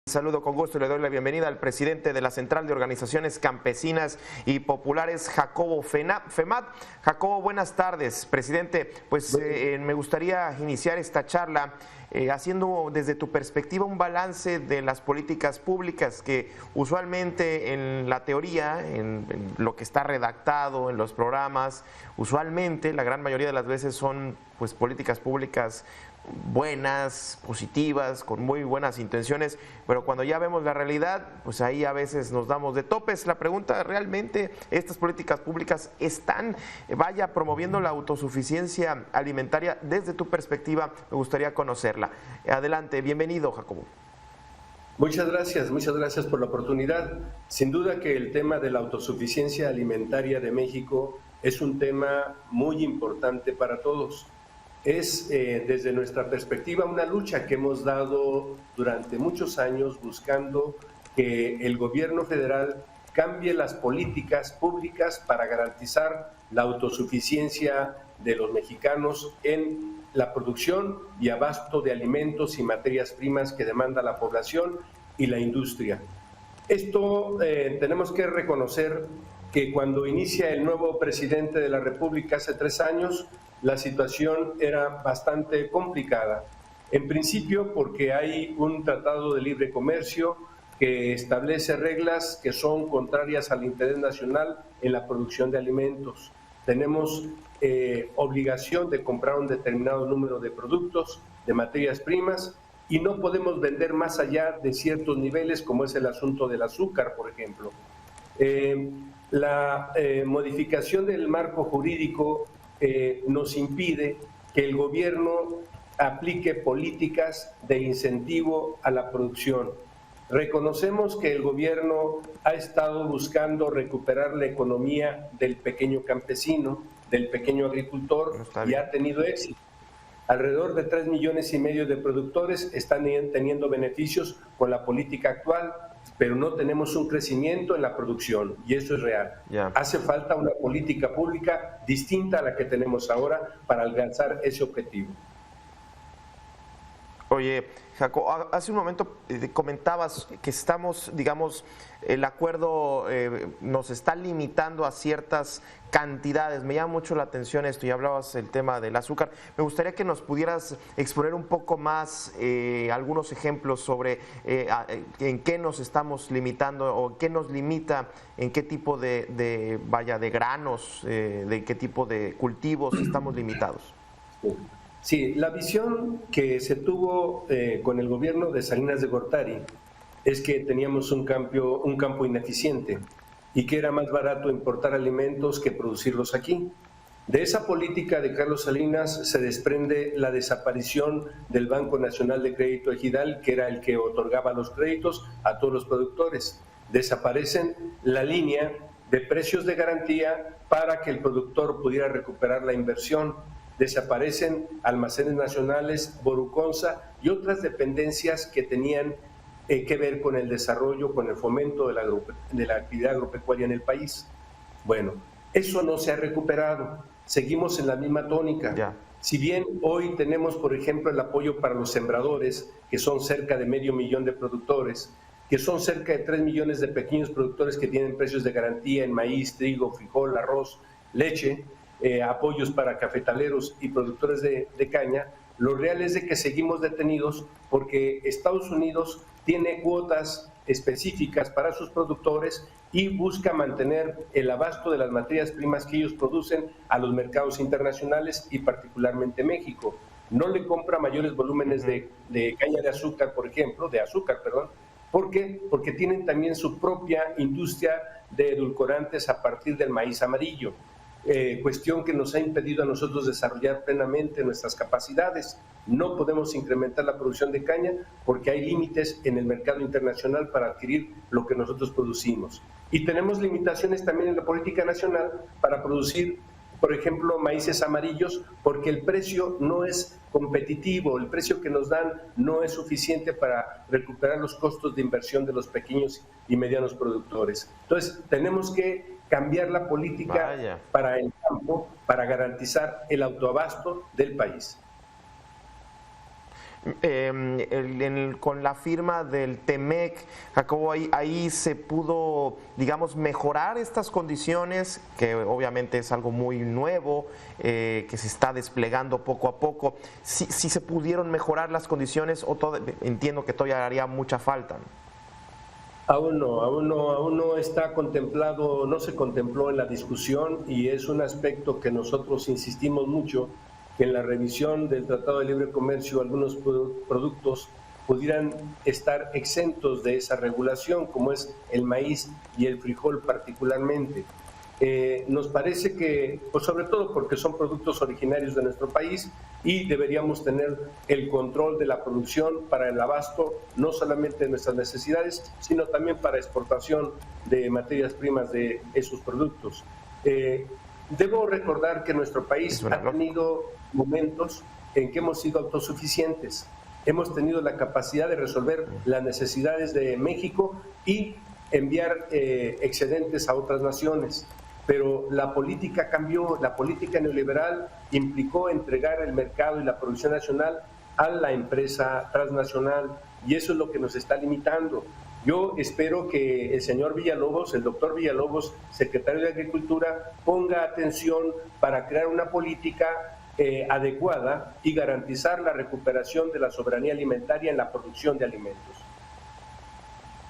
Saludo con gusto y le doy la bienvenida al presidente de la Central de Organizaciones Campesinas y Populares, Jacobo Femat. Jacobo, buenas tardes, presidente. Pues me gustaría iniciar esta charla haciendo desde tu perspectiva un balance de las políticas públicas que usualmente en la teoría, en lo que está redactado en los programas, usualmente la gran mayoría de las veces son pues políticas públicas buenas, positivas, con muy buenas intenciones, pero cuando ya vemos la realidad, pues ahí a veces nos damos de topes. La pregunta, ¿realmente estas políticas públicas están, promoviendo la autosuficiencia alimentaria? Desde tu perspectiva, me gustaría conocerla. Adelante, bienvenido, Jacobo. Muchas gracias por la oportunidad. Sin duda que el tema de la autosuficiencia alimentaria de México es un tema muy importante para todos. Es, desde nuestra perspectiva, una lucha que hemos dado durante muchos años buscando que el gobierno federal cambie las políticas públicas para garantizar la autosuficiencia de los mexicanos en la producción y abasto de alimentos y materias primas que demanda la población y la industria. Esto tenemos que reconocer que cuando inicia el nuevo presidente de la República hace 3 años, la situación era bastante complicada. En principio porque hay un tratado de libre comercio que establece reglas que son contrarias al interés nacional en la producción de alimentos. Tenemos obligación de comprar un determinado número de productos, de materias primas, y no podemos vender más allá de ciertos niveles, como es el asunto del azúcar, por ejemplo. La modificación del marco jurídico nos impide que el gobierno aplique políticas de incentivo a la producción. Reconocemos que el gobierno ha estado buscando recuperar la economía del pequeño campesino, del pequeño agricultor, y ha tenido éxito. Alrededor de 3,5 millones de productores están teniendo beneficios con la política actual, pero no tenemos un crecimiento en la producción, y eso es real. Hace falta una política pública distinta a la que tenemos ahora para alcanzar ese objetivo. Oye, Jacob, hace un momento comentabas que estamos, digamos, el acuerdo nos está limitando a ciertas cantidades. Me llama mucho la atención esto, y hablabas del tema del azúcar. Me gustaría que nos pudieras exponer un poco más algunos ejemplos sobre en qué nos estamos limitando o qué nos limita, en qué tipo de granos, de qué tipo de cultivos estamos limitados. Sí, la visión que se tuvo con el gobierno de Salinas de Gortari es que teníamos un campo ineficiente y que era más barato importar alimentos que producirlos aquí. De esa política de Carlos Salinas se desprende la desaparición del Banco Nacional de Crédito Ejidal, que era el que otorgaba los créditos a todos los productores. Desaparecen la línea de precios de garantía para que el productor pudiera recuperar la inversión. Desaparecen almacenes nacionales, Boruconsa y otras dependencias que tenían que ver con el desarrollo, con el fomento de la actividad agropecuaria en el país. Bueno, eso no se ha recuperado, seguimos en la misma tónica. Si bien hoy tenemos, por ejemplo, el apoyo para los sembradores, que son cerca de 500,000 de productores, que son cerca de 3 millones de pequeños productores que tienen precios de garantía en maíz, trigo, frijol, arroz, leche, apoyos para cafetaleros y productores de caña, lo real es de que seguimos detenidos porque Estados Unidos tiene cuotas específicas para sus productores y busca mantener el abasto de las materias primas que ellos producen a los mercados internacionales y particularmente México. No le compra mayores volúmenes de caña de azúcar, por ejemplo, ¿por qué? Porque tienen también su propia industria de edulcorantes a partir del maíz amarillo. Cuestión que nos ha impedido a nosotros desarrollar plenamente nuestras capacidades. No podemos incrementar la producción de caña porque hay límites en el mercado internacional para adquirir lo que nosotros producimos. Y tenemos limitaciones también en la política nacional para producir, por ejemplo, maíces amarillos, porque el precio no es competitivo, el precio que nos dan no es suficiente para recuperar los costos de inversión de los pequeños y medianos productores. Entonces, tenemos que cambiar la política para el campo, para garantizar el autoabasto del país. con la firma del TEMEC, Jacobo, ahí se pudo, digamos, mejorar estas condiciones, que obviamente es algo muy nuevo, que se está desplegando poco a poco. Si se pudieron mejorar las condiciones, entiendo que todavía haría mucha falta. Aún no está contemplado, no se contempló en la discusión, y es un aspecto que nosotros insistimos mucho, que en la revisión del Tratado de Libre Comercio algunos productos pudieran estar exentos de esa regulación, como es el maíz y el frijol particularmente. Nos parece que, pues sobre todo porque son productos originarios de nuestro país, y deberíamos tener el control de la producción para el abasto, no solamente de nuestras necesidades, sino también para exportación de materias primas de esos productos. Debo recordar que nuestro país ha tenido momentos en que hemos sido autosuficientes. Hemos tenido la capacidad de resolver las necesidades de México y enviar excedentes a otras naciones. Pero la política cambió, la política neoliberal implicó entregar el mercado y la producción nacional a la empresa transnacional, y eso es lo que nos está limitando. Yo espero que el señor Villalobos, el doctor Villalobos, secretario de Agricultura, ponga atención para crear una política adecuada y garantizar la recuperación de la soberanía alimentaria en la producción de alimentos.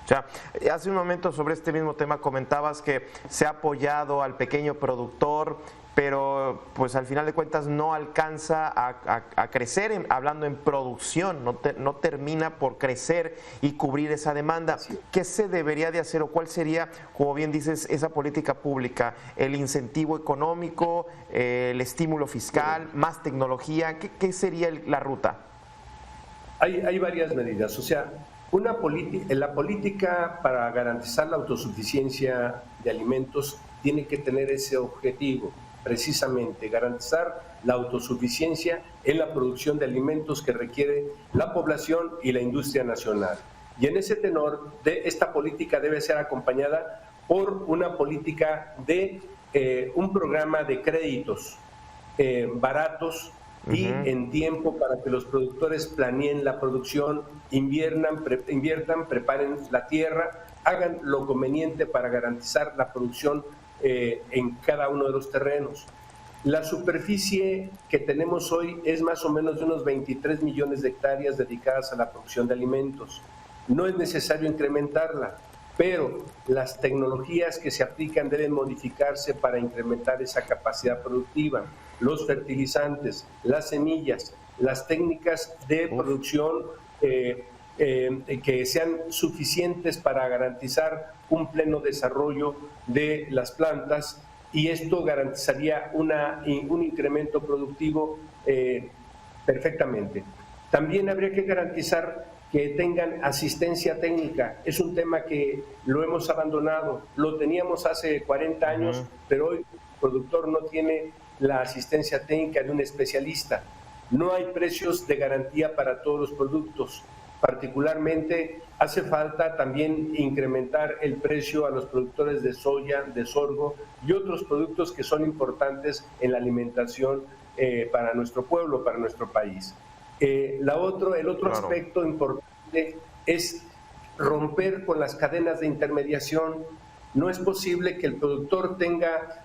O sea, hace un momento sobre este mismo tema comentabas que se ha apoyado al pequeño productor, pero pues al final de cuentas no alcanza a crecer, hablando en producción, no termina por crecer y cubrir esa demanda. ¿Qué se debería de hacer, o cuál sería, como bien dices, esa política pública? ¿El incentivo económico, el estímulo fiscal, más tecnología? ¿Qué sería la ruta? Hay varias medidas, o sea, la política para garantizar la autosuficiencia de alimentos tiene que tener ese objetivo, precisamente garantizar la autosuficiencia en la producción de alimentos que requiere la población y la industria nacional. Y en ese tenor, esta política debe ser acompañada por una política de un programa de créditos baratos y en tiempo, para que los productores planeen la producción, inviertan, preparen la tierra, hagan lo conveniente para garantizar la producción en cada uno de los terrenos. La superficie que tenemos hoy es más o menos de unos 23 millones de hectáreas dedicadas a la producción de alimentos. No es necesario incrementarla, pero las tecnologías que se aplican deben modificarse para incrementar esa capacidad productiva. Los fertilizantes, las semillas, las técnicas de producción que sean suficientes para garantizar un pleno desarrollo de las plantas, y esto garantizaría un incremento productivo perfectamente. También habría que garantizar que tengan asistencia técnica. Es un tema que lo hemos abandonado, lo teníamos hace 40 años, pero hoy el productor no tiene la asistencia técnica de un especialista. No hay precios de garantía para todos los productos. Particularmente hace falta también incrementar el precio a los productores de soya, de sorgo y otros productos que son importantes en la alimentación para nuestro pueblo, para nuestro país. El otro aspecto importante es romper con las cadenas de intermediación. No es posible que el productor tenga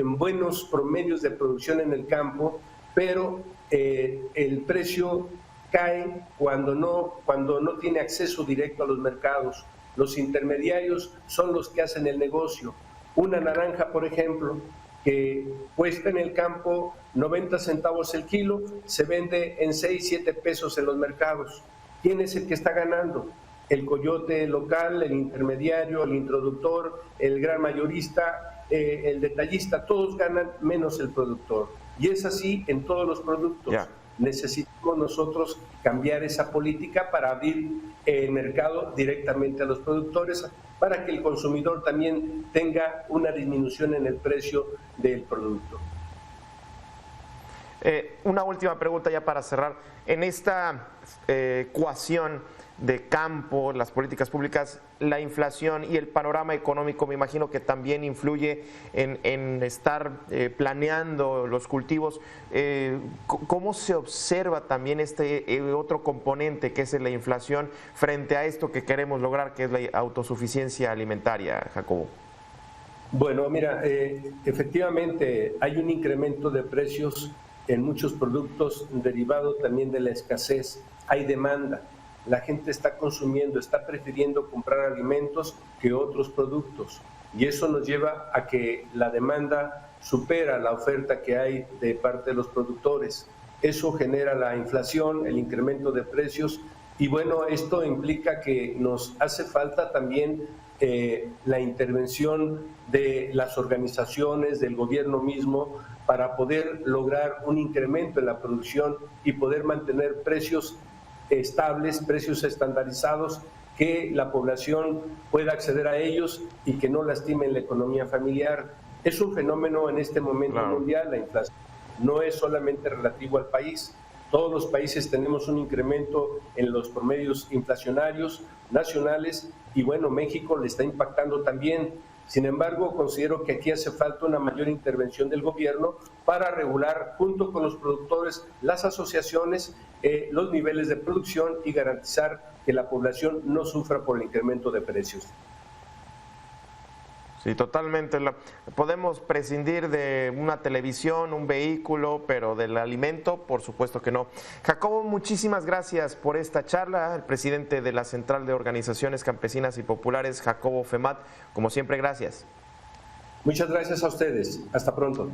buenos promedios de producción en el campo, pero el precio cae cuando no tiene acceso directo a los mercados. Los intermediarios son los que hacen el negocio. Una naranja, por ejemplo, que cuesta en el campo 90 centavos el kilo, se vende en 6, 7 pesos en los mercados. ¿Quién es el que está ganando? El coyote local, el intermediario, el introductor, el gran mayorista, el detallista, todos ganan menos el productor. Y es así en todos los productos. Necesitamos nosotros cambiar esa política para abrir el mercado directamente a los productores, para que el consumidor también tenga una disminución en el precio del producto. Una última pregunta ya para cerrar. En esta ecuación de campo, las políticas públicas, la inflación y el panorama económico, me imagino que también influye en estar planeando los cultivos. ¿Cómo se observa también este otro componente que es la inflación frente a esto que queremos lograr, que es la autosuficiencia alimentaria, Jacobo? Bueno, mira, efectivamente hay un incremento de precios en muchos productos derivado también de la escasez. Hay demanda, la gente está consumiendo, está prefiriendo comprar alimentos que otros productos y eso nos lleva a que la demanda supera la oferta que hay de parte de los productores. Eso genera la inflación, el incremento de precios y bueno, esto implica que nos hace falta también la intervención de las organizaciones, del gobierno mismo, para poder lograr un incremento en la producción y poder mantener precios estables, precios estandarizados, que la población pueda acceder a ellos y que no lastimen la economía familiar. Es un fenómeno en este momento mundial, la inflación. No es solamente relativo al país. Todos los países tenemos un incremento en los promedios inflacionarios nacionales y bueno, México le está impactando también. Sin embargo, considero que aquí hace falta una mayor intervención del gobierno para regular junto con los productores, las asociaciones, los niveles de producción y garantizar que la población no sufra por el incremento de precios. Sí, totalmente. Podemos prescindir de una televisión, un vehículo, pero del alimento, por supuesto que no. Jacobo, muchísimas gracias por esta charla. El presidente de la Central de Organizaciones Campesinas y Populares, Jacobo Femat, como siempre, gracias. Muchas gracias a ustedes. Hasta pronto.